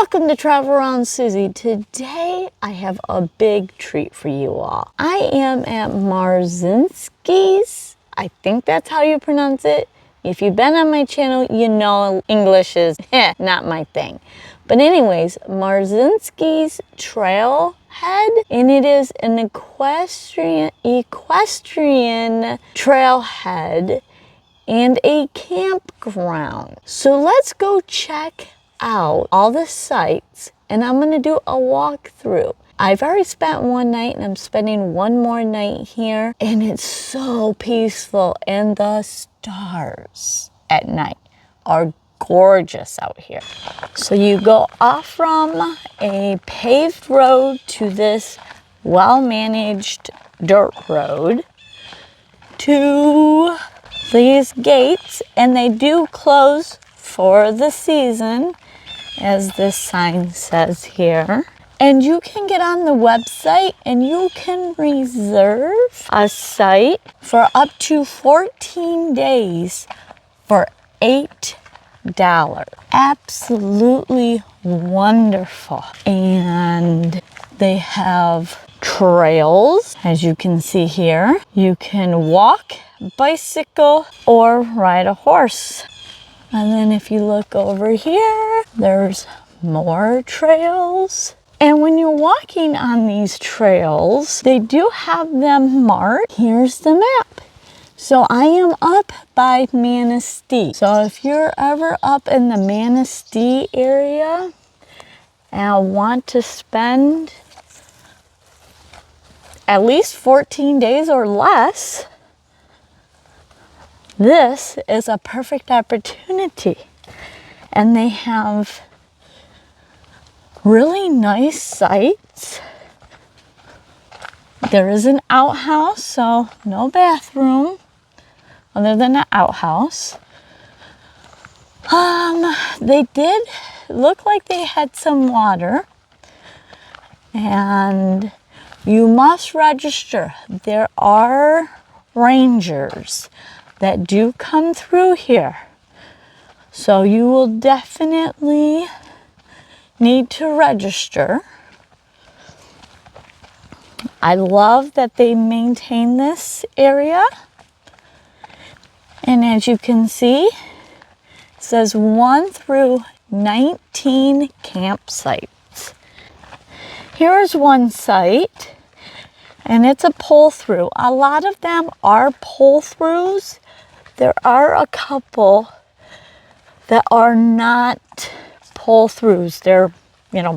Welcome to Travel Around Suzy. Today I have a big treat for you all. I am at Marzinski's. I think that's how you pronounce it. If you've been on my channel, you know English is not my thing. But anyways, Marzinski's Trailhead, and it is an equestrian trailhead and a campground. So let's go check out all the sites, and I'm gonna do a walkthrough. I've already spent one night and I'm spending one more night here, and it's so peaceful, and the stars at night are gorgeous out here. So you go off from a paved road to this well-managed dirt road to these gates, and they do close for the season, as this sign says here. And you can get on the website and you can reserve a site for up to 14 days for $8. Absolutely wonderful. And they have trails, as you can see here. You can walk, bicycle, or ride a horse. And then if you look over here, there's more trails. And when you're walking on these trails, they do have them marked. Here's the map. So I am up by Manistee. So if you're ever up in the Manistee area and want to spend at least 14 days or less, this is a perfect opportunity. And they have really nice sites. There is an outhouse, so no bathroom other than an outhouse. They did look like they had some water, and you must register. There are rangers that do come through here, so you will definitely need to register. I love that they maintain this area, and as you can see, it says 1 through 19 campsites. Here is one site, and it's a pull-through. A lot of them are pull-throughs. There are a couple that are not pull-throughs. They're,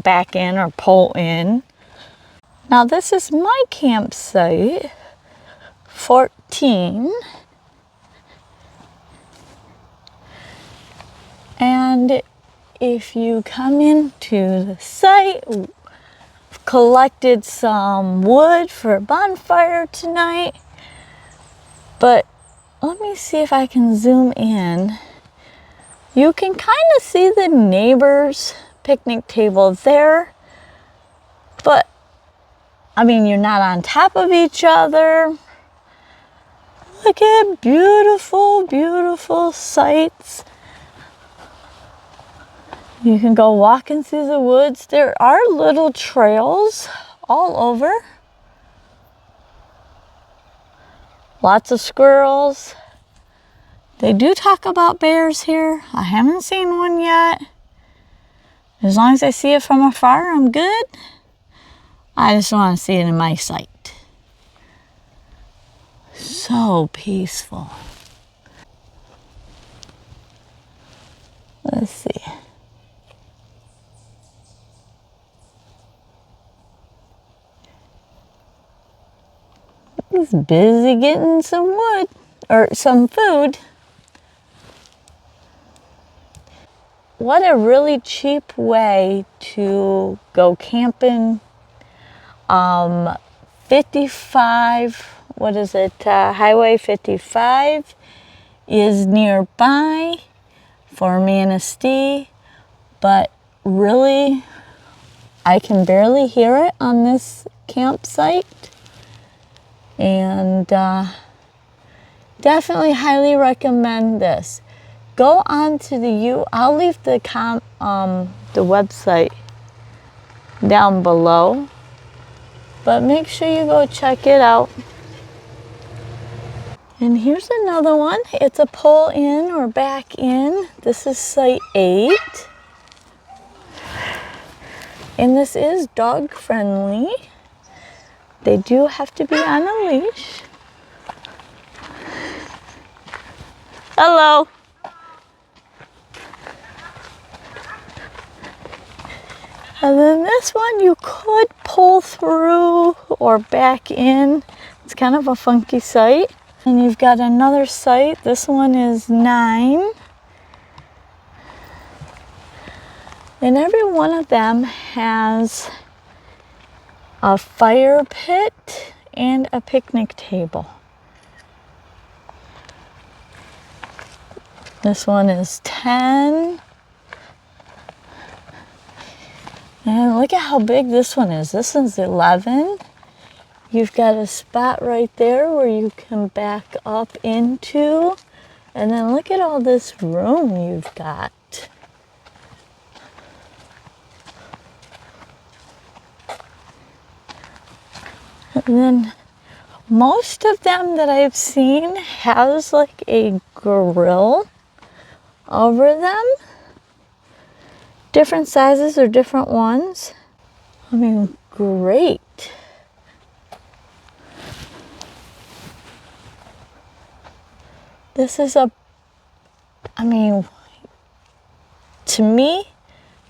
back in or pull in. Now this is my campsite, 14. And if you come into the site, collected some wood for a bonfire tonight, but let me see if I can zoom in. You can kind of see the neighbor's picnic table there, but you're not on top of each other. Look at beautiful, beautiful sights. You can go walking through the woods. There are little trails all over. Lots of squirrels. They do talk about bears here. I haven't seen one yet. As long as I see it from afar, I'm good. I just want to see it in my sight. So peaceful. Let's see. He's busy getting some wood or some food. What a really cheap way to go camping. 55, Highway 55 is nearby for Manistee, but really I can barely hear it on this campsite. And definitely highly recommend this. Go on to I'll leave the the website down below, but make sure you go check it out. And here's another one. It's a pull in or back in. This is site 8. And this is dog friendly. They do have to be on a leash. Hello. And then this one you could pull through or back in. It's kind of a funky site. And you've got another site. This one is 9. And every one of them has a fire pit and a picnic table. This one is 10. And look at how big this one is. This one's 11. You've got a spot right there where you can back up into. And then look at all this room you've got. And then most of them that I've seen has like a grill over them. Different sizes or different ones. I mean, great. This is to me,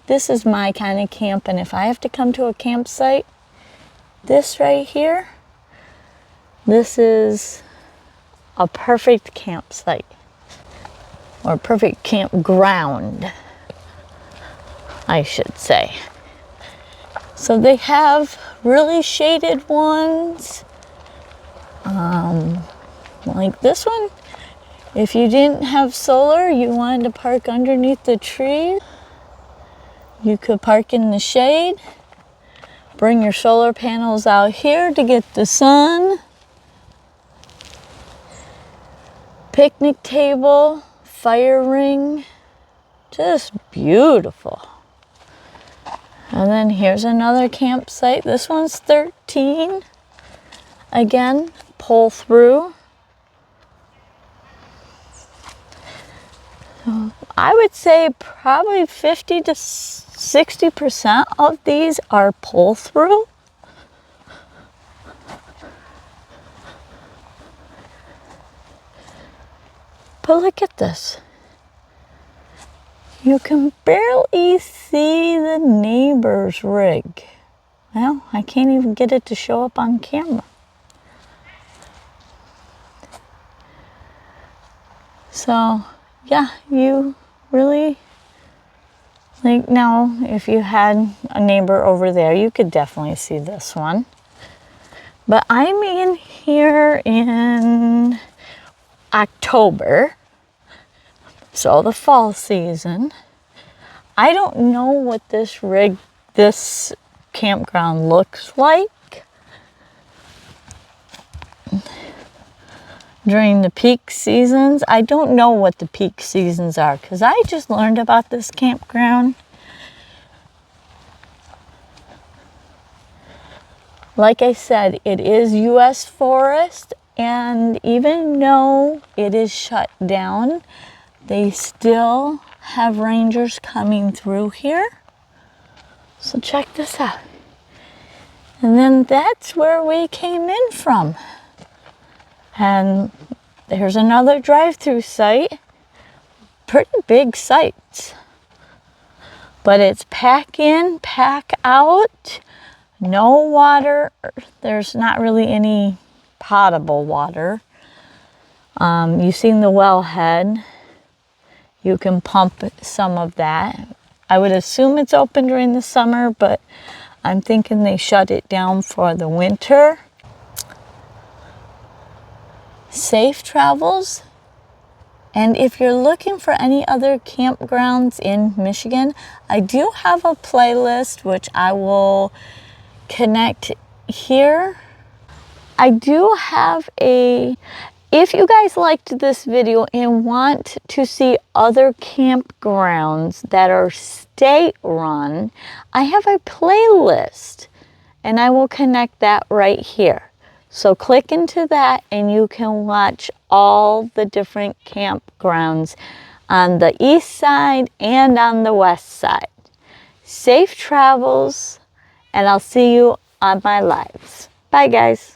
this is my kind of camp. And if I have to come to a campsite, this right here, this is a perfect campsite or perfect campground, I should say. So they have really shaded ones, like this one. If you didn't have solar, you wanted to park underneath the tree, you could park in the shade. Bring your solar panels out here to get the sun. Picnic table, fire ring, just beautiful. And then here's another campsite. This one's 13. Again, pull through. So I would say probably 50 to 60% of these are pull through. But look at this. You can barely see the neighbor's rig. Well, I can't even get it to show up on camera. So, yeah, you really, like now, if you had a neighbor over there, you could definitely see this one. But I'm in here in October, so the fall season. I don't know what this campground looks like during the peak seasons. I don't know what the peak seasons are because I just learned about this campground. Like I said, it is U.S. forest, and even though it is shut down, they still have rangers coming through here. So check this out. And then that's where we came in from. And there's another drive-through site. Pretty big sites. But it's pack in, pack out. No water. There's not really any potable water. You've seen the wellhead. You can pump some of that. I would assume it's open during the summer, but I'm thinking they shut it down for the winter. Safe travels. And if you're looking for any other campgrounds in Michigan, I do have a playlist which I will connect here. I do have a If you guys liked this video and want to see other campgrounds that are state run, I have a playlist and I will connect that right here. So click into that and you can watch all the different campgrounds on the east side and on the west side. Safe travels, and I'll see you on my lives. Bye guys.